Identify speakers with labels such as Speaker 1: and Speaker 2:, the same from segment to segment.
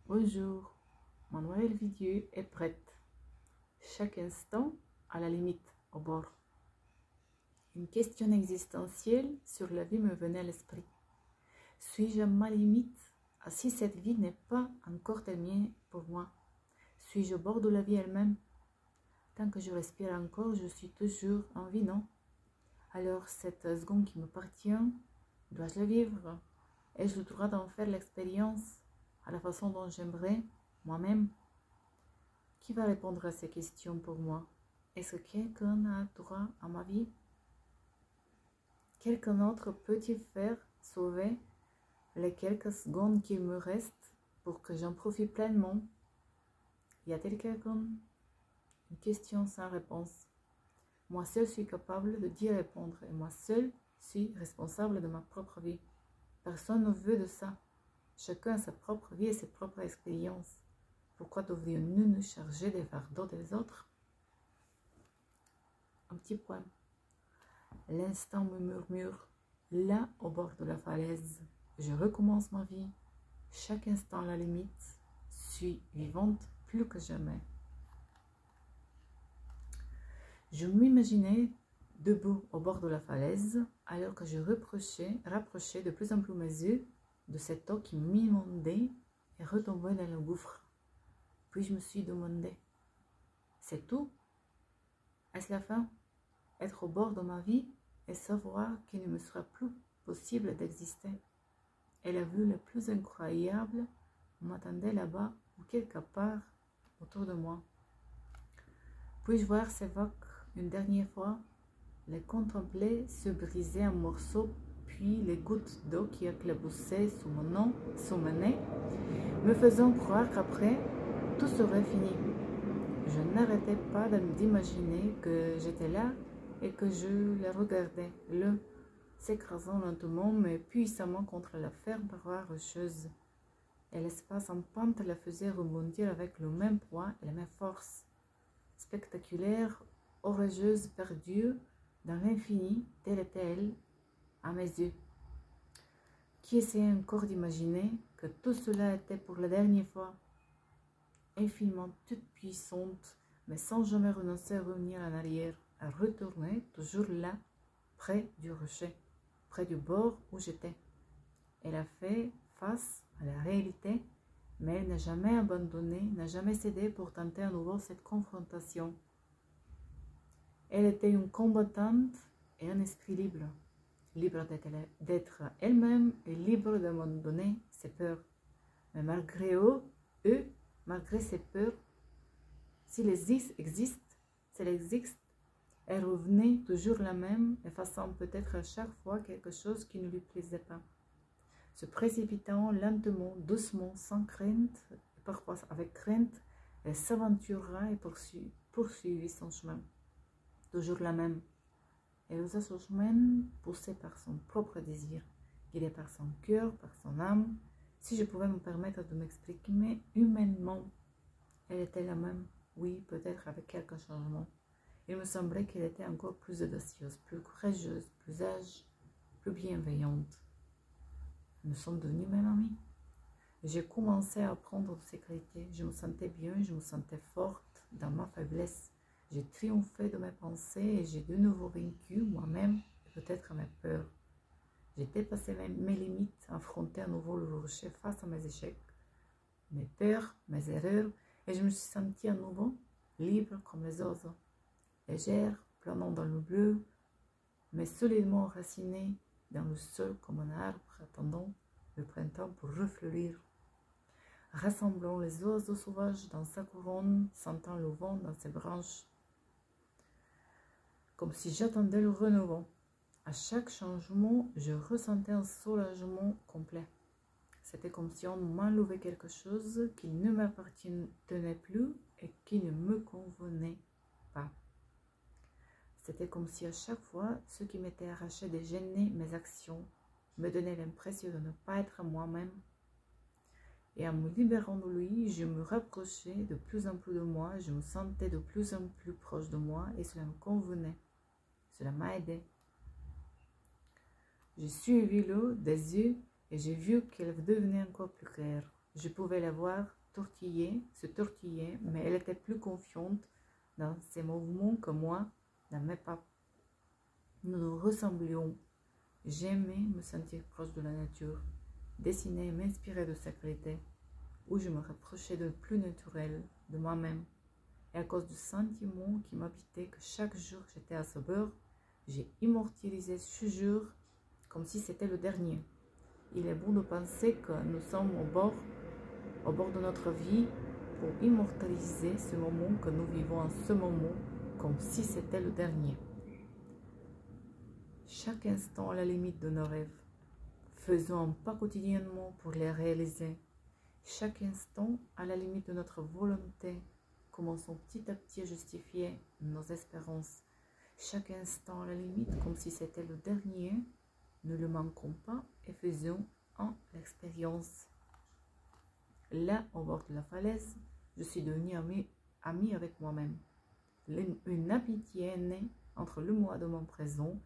Speaker 1: Bonjour, ma nouvelle vidéo est prête. Chaque instant, à la limite, au bord. Une question existentielle sur la vie me venait à l'esprit. Suis-je à ma limite? Si cette vie n'est pas encore terminée pour moi, suis-je au bord de la vie elle-même? Tant que je respire encore, je suis toujours en vie, non? Alors, cette seconde qui me appartient, dois-je la vivre? Ai-je le droit d'en faire l'expérience à la façon dont j'aimerais, moi-même? Qui va répondre à ces questions pour moi? Est-ce que quelqu'un a droit à ma vie? Quelqu'un d'autre peut-il faire sauver les quelques secondes qu'il me restent pour que j'en profite pleinement? Y a-t-il quelqu'un? Une question sans réponse. Moi seul suis capable de d'y répondre et moi seul suis responsable de ma propre vie. Personne ne veut de ça. Chacun a sa propre vie et ses propres expériences. Pourquoi devrions-nous nous charger des fardeaux des autres? Un petit point. L'instant me murmure, là au bord de la falaise, je recommence ma vie. Chaque instant à la limite, suis vivante plus que jamais. Je m'imaginais debout au bord de la falaise, alors que je rapprochais de plus en plus mes yeux de cette eau qui m'inondait et retombait dans le gouffre. Puis je me suis demandé, c'est tout? Est-ce la fin? Être au bord de ma vie et savoir qu'il ne me sera plus possible d'exister. Et la vue la plus incroyable m'attendait là-bas ou quelque part autour de moi. Puis-je voir ces vagues une dernière fois, les contempler se briser en morceaux, puis les gouttes d'eau qui éclaboussaient sous mon nez, me faisant croire qu'après, tout serait fini. Je n'arrêtais pas d'imaginer que j'étais là et que je les regardais, s'écrasant lentement mais puissamment contre la ferme paroi rocheuse. Et l'espace en pente la faisait rebondir avec le même poids et la même force. Spectaculaire, orageuse, perdue dans l'infini, telle était-elle à mes yeux. Qui essayait encore d'imaginer que tout cela était pour la dernière fois, infiniment toute puissante, mais sans jamais renoncer à revenir en arrière, à retourner toujours là, près du rocher, près du bord où j'étais. Elle a fait face à la réalité, mais elle n'a jamais abandonné, n'a jamais cédé pour tenter à nouveau cette confrontation. Elle était une combattante et un esprit libre, libre d'être elle-même et libre d'abandonner ses peurs. Mais malgré eux, malgré ses peurs, s'il existe, elle revenait toujours la même, effaçant peut-être à chaque fois quelque chose qui ne lui plaisait pas. Se précipitant lentement, doucement, sans crainte, et parfois avec crainte, elle s'aventura et poursuivit son chemin. Toujours la même. Elle osa son chemin poussée par son propre désir, guidée par son cœur, par son âme. Si je pouvais me permettre de m'exprimer humainement, elle était la même, oui, peut-être avec quelques changements. Il me semblait qu'elle était encore plus audacieuse, plus courageuse, plus sage, plus bienveillante. Nous sommes devenus même amis. J'ai commencé à apprendre de ses qualités. Je me sentais bien, je me sentais forte dans ma faiblesse. J'ai triomphé de mes pensées et j'ai de nouveau vaincu moi-même et peut-être mes peurs. J'ai dépassé mes limites, affronté à nouveau le rocher face à mes échecs, mes peurs, mes erreurs, et je me suis sentie à nouveau libre comme les oiseaux, légère, planant dans le bleu, mais solidement enracinée dans le sol comme un arbre attendant le printemps pour refleurir. Rassemblant les oiseaux sauvages dans sa couronne, sentant le vent dans ses branches, comme si j'attendais le renouveau. À chaque changement, je ressentais un soulagement complet. C'était comme si on m'enlevait quelque chose qui ne m'appartenait plus et qui ne me convenait pas. C'était comme si à chaque fois, ce qui m'était arraché de gêner mes actions me donnait l'impression de ne pas être moi-même. Et en me libérant de lui, je me rapprochais de plus en plus de moi, je me sentais de plus en plus proche de moi et cela me convenait. Cela m'a aidé. J'ai suivi l'eau des yeux et j'ai vu qu'elle devenait encore plus claire. Je pouvais la voir se tortiller, mais elle était plus confiante dans ses mouvements que moi dans mes pas. Nous nous ressemblions. J'aimais me sentir proche de la nature, dessiner et m'inspirer de sa qualité, où je me rapprochais de plus naturel, de moi-même. Et à cause du sentiment qui m'habitait que chaque jour j'étais à ce beurre, j'ai immortalisé ce jour comme si c'était le dernier. Il est bon de penser que nous sommes au bord de notre vie pour immortaliser ce moment que nous vivons en ce moment comme si c'était le dernier. Chaque instant à la limite de nos rêves. Faisons un pas quotidiennement pour les réaliser. Chaque instant à la limite de notre volonté. Commençons petit à petit à justifier nos espérances. Chaque instant à la limite comme si c'était le dernier. Ne le manquons pas et faisons en l'expérience. Là, au bord de la falaise, je suis devenue amie avec moi-même. Une amitié est née entre le moi de mon présent,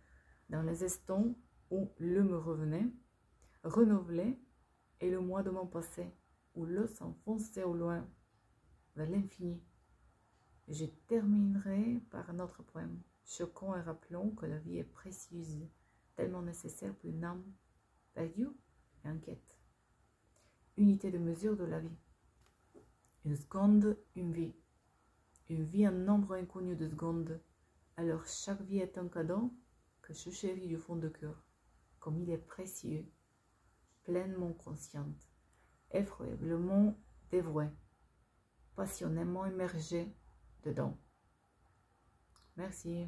Speaker 1: dans les instants où le me revenait, renouvelé, et le moi de mon passé, où le s'enfonçait au loin, vers l'infini. Je terminerai par un autre poème, choquant et rappelant que la vie est précieuse, tellement nécessaire pour une âme perdue et inquiète. Unité de mesure de la vie. Une seconde, une vie. Une vie, un nombre inconnu de secondes. Alors chaque vie est un cadeau que je chéris du fond de cœur, comme il est précieux, pleinement consciente, effroyablement dévouée, passionnément immergée dedans. Merci.